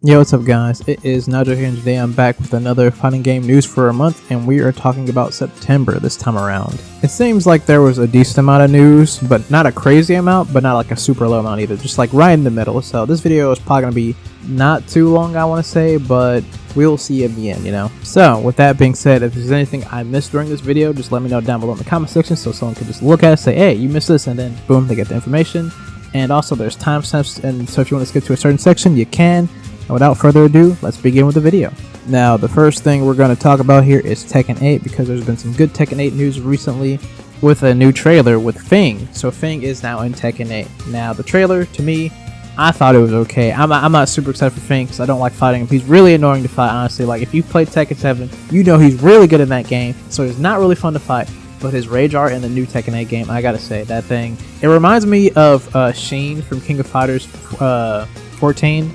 Yo, what's up guys? It is Nigel here, and today I'm back with another fighting game news for a month, and we are talking about September this time around. It seems like there was a decent amount of news, but not a crazy amount, but not like a super low amount either, just like right in the middle. So this video is probably going to be not too long, I want to say, but we'll see in the end, you know? So with that being said, if there's anything I missed during this video, just let me know down below in the comment section so someone can just look at it, say, hey, you missed this, and then boom, they get the information. And also there's timestamps, and so if you want to skip to a certain section, you can. And without further ado, let's begin with the video. Now, the first thing we're going to talk about here is Tekken 8, because there's been some good Tekken 8 news recently with a new trailer with Fing. So Fing is now in Tekken 8. Now, the trailer, to me, I thought it was okay. I'm not super excited for Fing because I don't like fighting him. He's really annoying to fight, honestly. Like, if you played Tekken 7, you know he's really good in that game, so he's not really fun to fight. But his rage art in the new Tekken 8 game, I gotta say, that thing, it reminds me of Sheen from King of Fighters 13.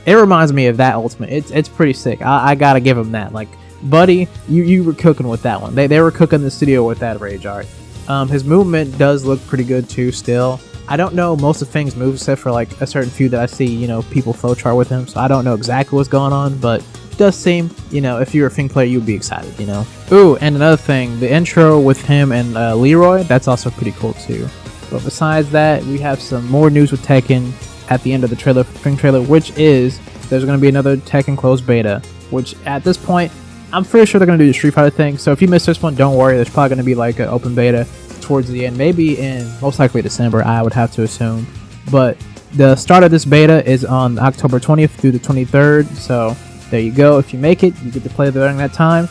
It reminds me of that ultimate. It's pretty sick. I gotta give him that. Like, buddy, you were cooking with that one. They were cooking the studio with that rage art. His movement does look pretty good too still. I don't know most of Fing's moves except for like a certain few that I see, you know, people flowchart with him, so I don't know exactly what's going on, but it does seem, you know, if you're a Fing player, you'd be excited, you know. Ooh, and another thing, the intro with him and Leroy, that's also pretty cool too. But besides that, we have some more news with Tekken at the end of the trailer, Fing trailer, which is there's going to be another Tekken closed beta, which at this point, I'm pretty sure they're going to do the Street Fighter thing. So if you missed this one, don't worry. There's probably going to be like an open beta towards the end, maybe in most likely December, I would have to assume. But the start of this beta is on October 20th through the 23rd. So there you go. If you make it, you get to play during that time.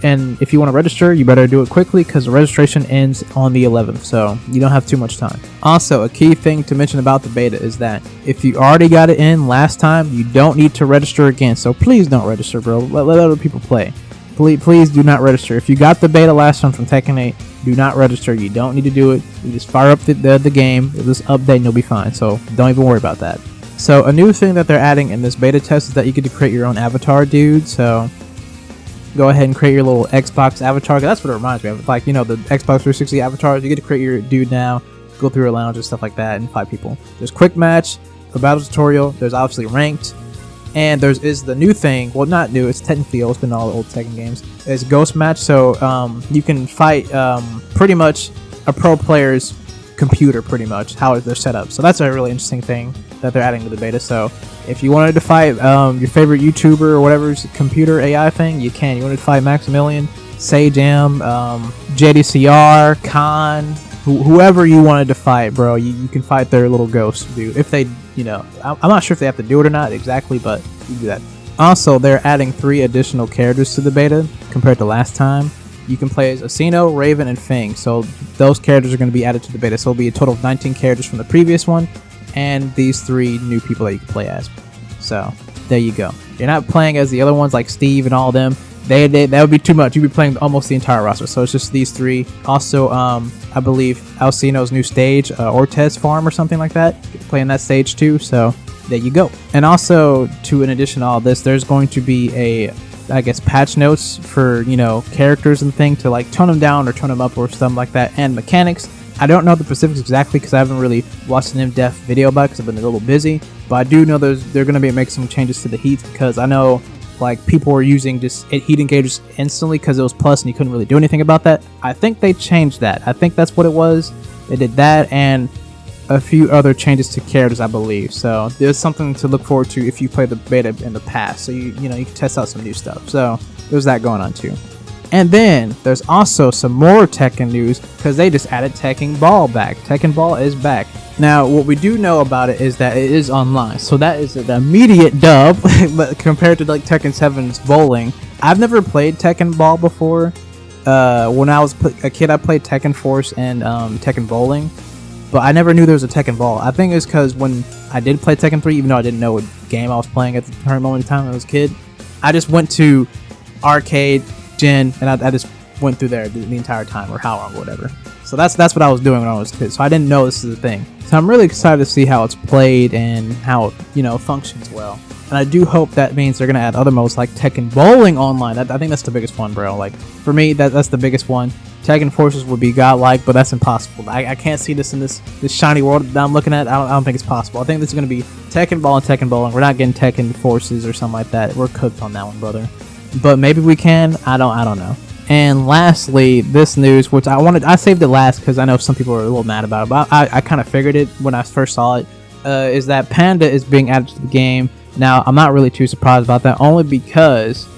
And if you want to register, you better do it quickly because the registration ends on the 11th, so you don't have too much time. Also, a key thing to mention about the beta is that if you already got it in last time, you don't need to register again. So please don't register, bro. Let other people play. Please do not register. If you got the beta last time from Tekken 8, do not register. You don't need to do it. You just fire up the game. It'll just update and you'll be fine. So don't even worry about that. So a new thing that they're adding in this beta test is that you get to create your own avatar, dude. So go ahead and create your little Xbox avatar. That's what it reminds me of. Like, you know, the Xbox 360 avatars. You get to create your dude now, go through a lounge and stuff like that, and fight people. There's quick match, a battle tutorial. There's obviously ranked, and is the new thing. Well, not new. It's technically old. It's been all the old Tekken games. It's ghost match. So you can fight pretty much a pro player's computer, pretty much how they're set up. So that's a really interesting thing that they're adding to the beta. So if you wanted to fight your favorite YouTuber or whatever's computer AI thing, you can. You wanted to fight Maximilian, Sajam, JDCR, Khan, whoever you wanted to fight, bro, you can fight their little ghost dude. If they, you know, I'm not sure if they have to do it or not exactly, but you do that. Also, they're adding 3 additional characters to the beta compared to last time. You can play as Asino, Raven, and Fing. So those characters are going to be added to the beta. So it'll be a total of 19 characters from the previous one, and these 3 new people that you can play as. So there you go. You're not playing as the other ones like Steve and all of them. That would be too much. You'd be playing almost the entire roster. So it's just these 3. Also, I believe Alcino's new stage, Ortez Farm or something like that. Playing that stage too. So there you go. And also, in addition to all this, there's going to be a, I guess, patch notes for, you know, characters and things to like tone them down or tone them up or something like that, and mechanics. I don't know the specifics exactly because I haven't really watched an in-depth video about it because I've been a little busy, but I do know they're going to be making some changes to the heat, because I know like people were using just heat engagers instantly because it was plus and you couldn't really do anything about that. I think they changed that. I think that's what it was. They did that and a few other changes to characters, I believe. So there's something to look forward to if you play the beta in the past. So you know you can test out some new stuff. So there's that going on too. And then there's also some more Tekken news because they just added Tekken Ball back. Tekken Ball is back. Now, what we do know about it is that it is online. So that is an immediate dub but compared to like Tekken 7's bowling. I've never played Tekken Ball before. When I was a kid, I played Tekken Force and Tekken Bowling. But I never knew there was a Tekken Ball. I think it's because when I did play Tekken 3, even though I didn't know what game I was playing at the current moment in time when I was a kid, I just went to arcade, Gen, and I just went through there the entire time, or how long, or whatever. So that's what I was doing when I was a kid. So I didn't know this is a thing. So I'm really excited to see how it's played and how it, you know, functions well. And I do hope that means they're gonna add other modes like Tekken Bowling Online. I think that's the biggest one, bro. Like for me, that's the biggest one. Tekken forces would be godlike, but that's impossible. I can't see this in this shiny world that I'm looking at. I don't think it's possible. I think this is going to be Tekken Ball and Tekken Bowling. We're not getting Tekken forces or something like that. We're cooked on that one, brother. But maybe we can. I don't know. And lastly, this news, which I saved it last because I know some people are a little mad about it, but I kind of figured it when I first saw it, is that Panda is being added to the game. Now, I'm not really too surprised about that, only because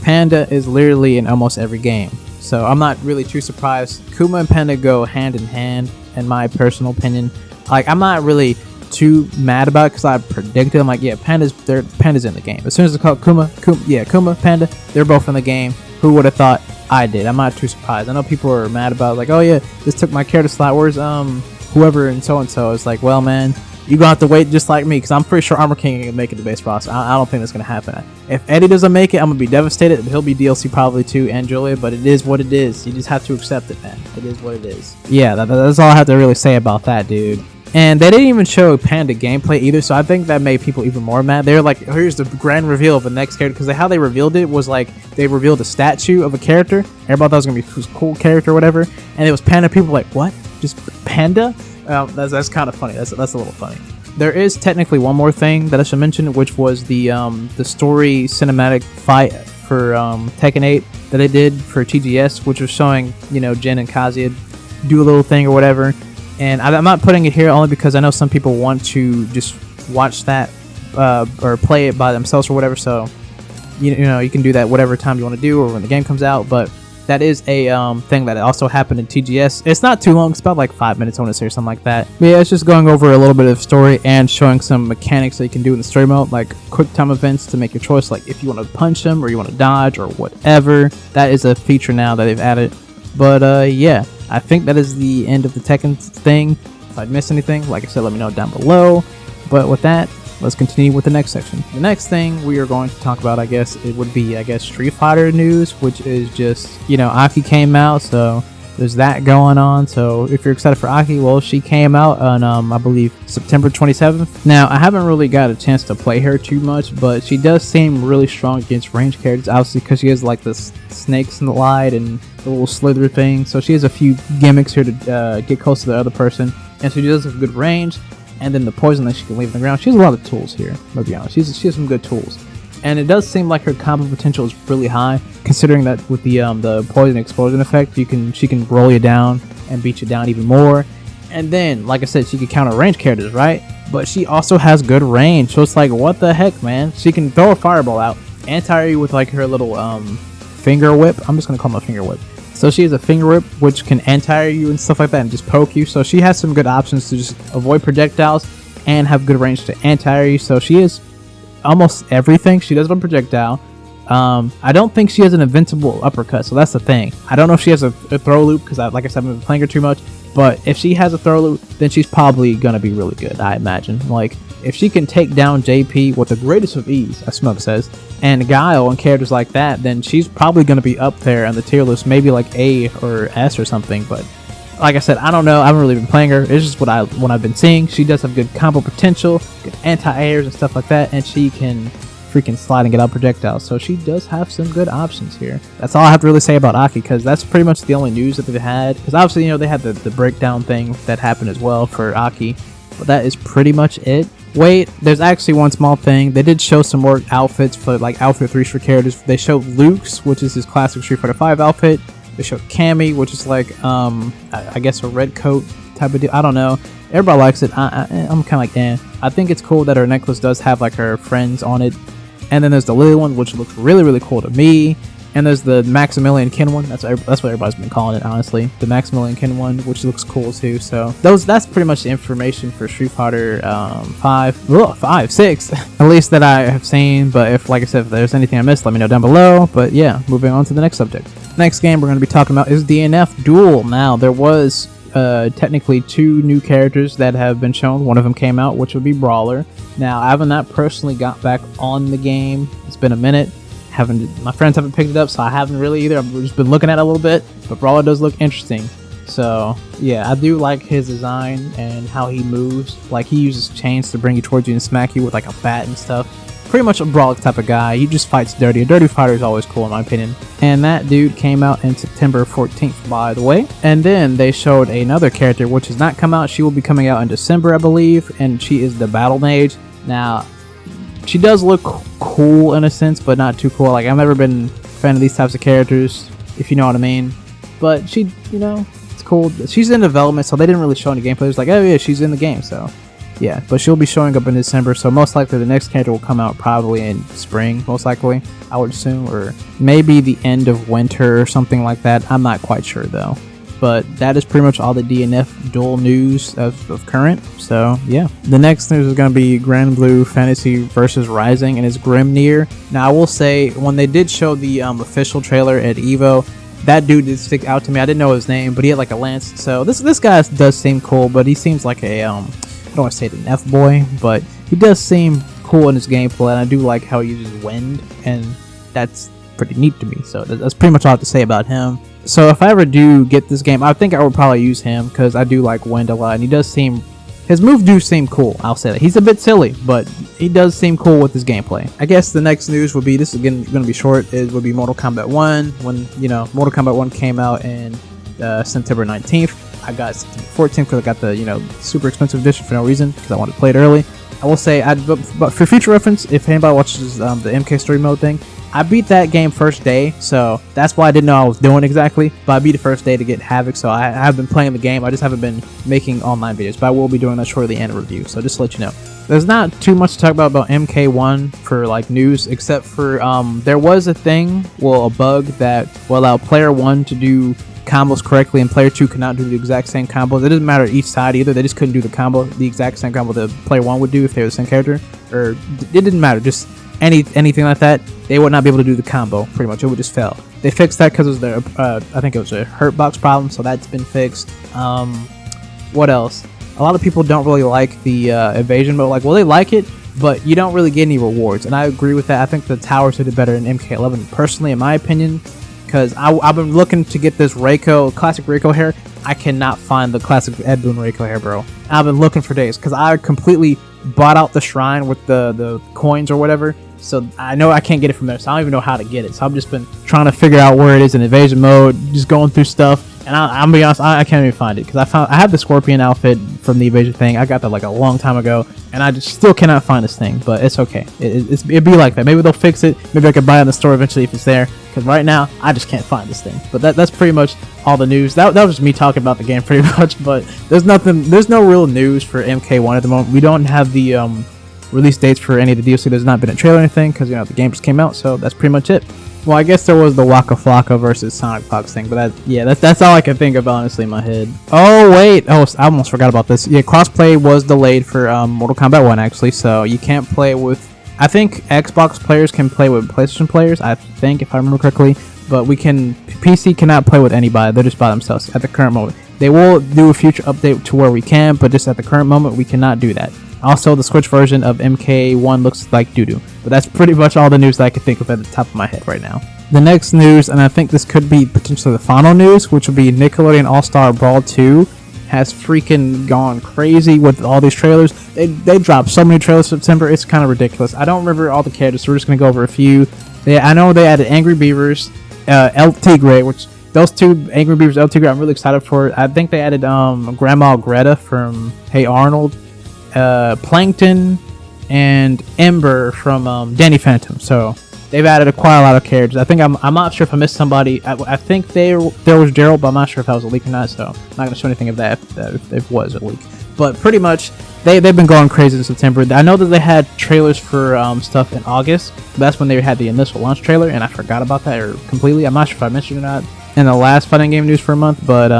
Panda is literally in almost every game. So I'm not really too surprised. Kuma and Panda go hand in hand, in my personal opinion. Like, I'm not really too mad about it because I predicted. I'm like, yeah, Panda's in the game. As soon as it's called Kuma, Panda, they're both in the game. Who would have thought? I did. I'm not too surprised. I know people are mad about it, like, oh yeah, this took my character slot. Where's whoever and so. It's like, well, man, you gonna have to wait just like me, because I'm pretty sure Armor King can make it to base roster. I don't think that's gonna happen. If Eddie doesn't make it, I'm gonna be devastated. He'll be DLC probably too, and Julia, but it is what it is. You just have to accept it, man. It is what it is. Yeah, that's all I have to really say about that, dude. And they didn't even show Panda gameplay either, so I think that made people even more mad. They're like, here's the grand reveal of the next character, because how they revealed it was like, they revealed a statue of a character. Everybody thought it was going to be a cool character or whatever, and it was Panda. People were like, what? Just Panda? That's kind of funny. That's a little funny. There is technically one more thing that I should mention, which was the story cinematic fight for Tekken 8 that they did for TGS, which was showing, Jin and Kazuya do a little thing or whatever. And I'm not putting it here only because I know some people want to just watch that or play it by themselves or whatever. So, you can do that whatever time you want to do or when the game comes out. But that is a thing that also happened in TGS. It's not too long. It's about like 5 minutes, I want to say, or something like that. But yeah, it's just going over a little bit of story and showing some mechanics that you can do in the story mode, like quick time events to make your choice. Like if you want to punch them or you want to dodge or whatever. That is a feature now that they've added. But yeah. I think that is the end of the Tekken thing. If I missed anything, like I said, let me know down below. But with that, let's continue with the next section. The next thing we are going to talk about, I guess, it would be, Street Fighter news, which is just, Aki came out, so there's that going on. So if you're excited for Aki, well, she came out on, I believe, September 27th. Now, I haven't really got a chance to play her too much, but she does seem really strong against ranged characters, obviously, because she has, like, the snakes in the light and the little slither thing. So she has a few gimmicks here to get close to the other person, and so she does have good range. And then the poison that she can leave on the ground. She has a lot of tools here, to be honest. She has some good tools. And it does seem like her combo potential is really high, considering that with the poison explosion effect, she can roll you down and beat you down even more. And then, like I said, she can counter range characters, right? But she also has good range, so it's like, what the heck, man? She can throw a fireball out, anti you with like her little finger whip. I'm just gonna call them a finger whip. So she has a finger whip, which can anti you and stuff like that and just poke you. So she has some good options to just avoid projectiles and have good range to anti you. So she is almost everything. She does have a projectile. I don't think she has an invincible uppercut, so that's the thing. I don't know if she has a throw loop, because like I said, I've been playing her too much. But if she has a throw loop, then she's probably gonna be really good, I imagine. Like, if she can take down JP with the greatest of ease, as Smug says, and Guile and characters like that, then she's probably gonna be up there on the tier list, maybe like A or S or something. But like I said, I don't know. I haven't really been playing her. It's just what I've been seeing. She does have good combo potential, good anti-airs and stuff like that, and she can freaking slide and get out projectiles. So she does have some good options here. That's all I have to really say about Aki, because that's pretty much the only news that they've had. Because obviously, they had the breakdown thing that happened as well for Aki, but that is pretty much it. Wait, there's actually one small thing. They did show some more outfits for like outfit 3s for characters. They showed Luke's, which is his classic Street Fighter 5 outfit. They showed Cammy, which is like I guess a red coat type of deal. I don't know. Everybody likes it. I'm kind of like, eh. I think it's cool that her necklace does have like her friends on it. And then there's the Lily one, which looks really, really cool to me. And there's the Maximilian Kin one. That's what everybody's been calling it, honestly. The Maximilian Kin one, which looks cool too. So that's pretty much the information for Street Fighter 6, at least that I have seen. But if, like I said, if there's anything I missed, let me know down below. But yeah, moving on to the next subject. Next game we're going to be talking about is DNF Duel. Now, there was technically 2 new characters that have been shown. One of them came out, which would be Brawler. Now, I haven't not personally got back on the game. It's been a minute. My friends haven't picked it up, so I haven't really either. I've just been looking at it a little bit, but Brawler does look interesting. So yeah, I do like his design and how he moves. Like, he uses chains to bring you towards you and smack you with like a bat and stuff. pretty much a brawl type of guy. He just fights dirty. A dirty fighter is always cool in my opinion. And that dude came out in September 14th, by the way. And then they showed another character which has not come out. She will be coming out in December, I believe, and she is the Battle Mage. Now, she does look cool in a sense, but not too cool. Like, I've never been a fan of these types of characters, if you know what I mean. But she, you know, it's cool. She's in development, so they didn't really show any gameplay. It's like, oh yeah, she's in the game, so yeah. But she'll be showing up in December, so most likely the next character will come out probably in spring, most likely, I would assume, or maybe the end of winter or something like that. I'm not quite sure though. But that is pretty much all the DNF Duel news of current. So yeah, the next news is going to be Grandblue Fantasy versus Rising and its Grimnir. Now I will say, when they did show the official trailer at Evo, that dude did stick out to me. I didn't know his name, but he had like a lance. So this guy does seem cool, but he seems like a I don't want to say the F boy, but he does seem cool in his gameplay, and I do like how he uses wind, and that's pretty neat to me. So that's pretty much all I have to say about him. So if I ever do get this game, I think I would probably use him because I do like wind a lot, and he does seem, his moves do seem cool. I'll say that. He's a bit silly, but he does seem cool with his gameplay. I guess the next news would be, this is again going to be short, it would be Mortal Kombat 1. When, you know, Mortal Kombat 1 came out in September 19th. I got September 14th because I got the, you know, super expensive edition for no reason because I wanted to play it early. I will say, but for future reference, if anybody watches the MK story mode thing, I beat that game first day, so that's why I didn't know I was doing exactly, but I beat it first day to get Havoc, so I have been playing the game. I just haven't been making online videos, but I will be doing that shortly and a review, so just to let you know. There's not too much to talk about MK1 for like news, except for there was a thing, well, a bug that will allow player 1 to do combos correctly and player 2 cannot do the exact same combos. It doesn't matter each side either, they just couldn't do the combo, the exact same combo that player 1 would do if they were the same character, or it didn't matter, just anything like that, they would not be able to do the combo, pretty much. It would just fail. They fixed that because it was their, I think it was a hurt box problem, so that's been fixed. What else? A lot of people don't really like the evasion mode. Like, well, they like it, but you don't really get any rewards, and I agree with that. I think the towers did it better in MK11, personally, in my opinion, because I've been looking to get this Reiko, classic Reiko hair. I cannot find the classic Ed Boon Reiko hair, bro. I've been looking for days, because I completely bought out the shrine with the coins or whatever, so I know I can't get it from there, so I don't even know how to get it. So I've just been trying to figure out where it is in evasion mode, just going through stuff, and I'm be honest, I can't even find it, because I have the Scorpion outfit from the evasion thing. I got that like a long time ago, and I just still cannot find this thing, but it's okay. It'd be like that. Maybe they'll fix it. Maybe I could buy it in the store eventually if it's there, because right now I just can't find this thing. But that's pretty much all the news. That was just me talking about the game pretty much, but there's no real news for MK1 at the moment. We don't have the release dates for any of the DLC. There's not been a trailer or anything, because, you know, the game just came out, so that's pretty much it. Well, I guess there was the Waka Flocka versus Sonic Fox thing, but that's all I can think of, honestly, in my head. Oh, wait. Oh, I almost forgot about this. Yeah, crossplay was delayed for Mortal Kombat 1, actually, so you can't play with, I think Xbox players can play with PlayStation players, I think, if I remember correctly, but PC cannot play with anybody. They're just by themselves at the current moment. They will do a future update to where we can, but just at the current moment, we cannot do that. Also, the Switch version of MK1 looks like doo-doo. But that's pretty much all the news that I can think of at the top of my head right now. The next news, and I think this could be potentially the final news, which will be Nickelodeon All-Star Brawl 2 has freaking gone crazy with all these trailers. They dropped so many trailers in September, it's kind of ridiculous. I don't remember all the characters, so we're just going to go over a few. I know they added Angry Beavers, El Tigre, which those two, Angry Beavers, El Tigre, I'm really excited for. I think they added Grandma Greta from Hey Arnold, Plankton, and Ember from Danny Phantom. So they've added quite a lot of characters. I think I'm not sure if I missed somebody. I think there was Gerald, but I'm not sure if that was a leak or not. So I'm not gonna show anything of that if it was a leak. But pretty much they've been going crazy in September. I know that they had trailers for stuff in August. That's when they had the initial launch trailer, and I forgot about that or completely. I'm not sure if I mentioned it or not in the last fighting game news for a month. But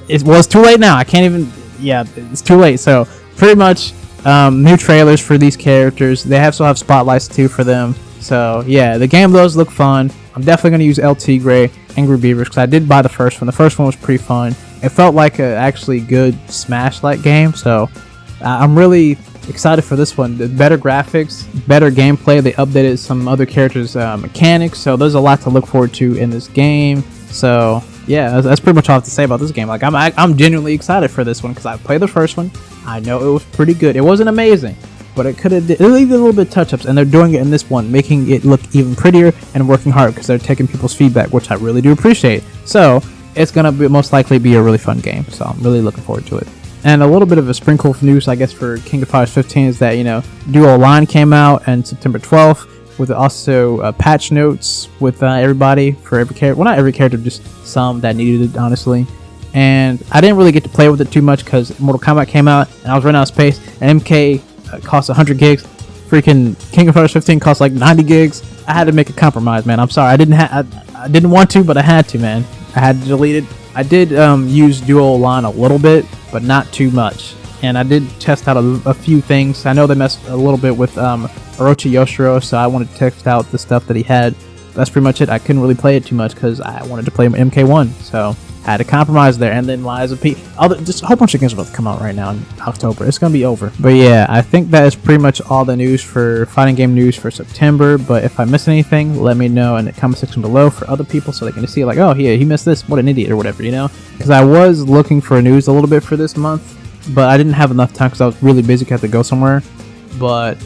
it was too late now. I can't even. Yeah, it's too late. So pretty much new trailers for these characters. They still have spotlights too for them. So yeah, the game does look fun. I'm definitely going to use El Tigre, Angry Beavers, because I did buy the first one. The first one was pretty fun. It felt like a actually good Smash-like game, so I'm really excited for this one. The better graphics, better gameplay. They updated some other characters' mechanics, so there's a lot to look forward to in this game. So yeah, that's pretty much all I have to say about this game. Like I'm genuinely excited for this one because I played the first one. I know it was pretty good. It wasn't amazing, but it could have did a little bit of touch-ups, and they're doing it in this one, making it look even prettier and working hard because they're taking people's feedback, which I really do appreciate. So it's gonna most likely be a really fun game. So I'm really looking forward to it. And a little bit of a sprinkle of news, I guess, for King of Fighters 15 is that, you know, Duel Line came out on September 12th with also patch notes with everybody for every character. Well, not every character, just some that needed it, honestly. And I didn't really get to play with it too much because Mortal Kombat came out and I was running out of space. And MK cost 100 gigs. Freaking King of Fighters 15 cost like 90 gigs. I had to make a compromise, man. I'm sorry. I didn't want to, but I had to, man. I had to delete it. I did use Duel Line a little bit, but not too much. And I did test out a few things. I know they messed a little bit with Orochi Yoshiro, so I wanted to test out the stuff that he had. That's pretty much it. I couldn't really play it too much because I wanted to play MK1, so I had to compromise there. And then Lies of P. Just a whole bunch of games are about to come out right now in October. It's gonna be over. But yeah, I think that is pretty much all the news for fighting game news for September. But if I miss anything, let me know in the comment section below for other people so they can see like, oh yeah, he missed this. What an idiot or whatever, you know? Because I was looking for news a little bit for this month, but I didn't have enough time because I was really busy. I had to go somewhere. But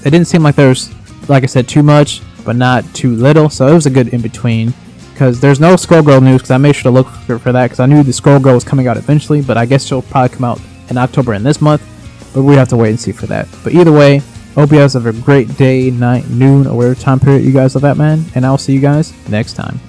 it didn't seem like there was, like I said, too much, but not too little. So it was a good in between. Because there's no Skullgirl news, because I made sure to look for that, because I knew the Skullgirl was coming out eventually, but I guess she'll probably come out in October in this month, but we have to wait and see for that. But either way, hope you guys have a great day, night, noon, or whatever time period you guys live at, man, and I'll see you guys next time.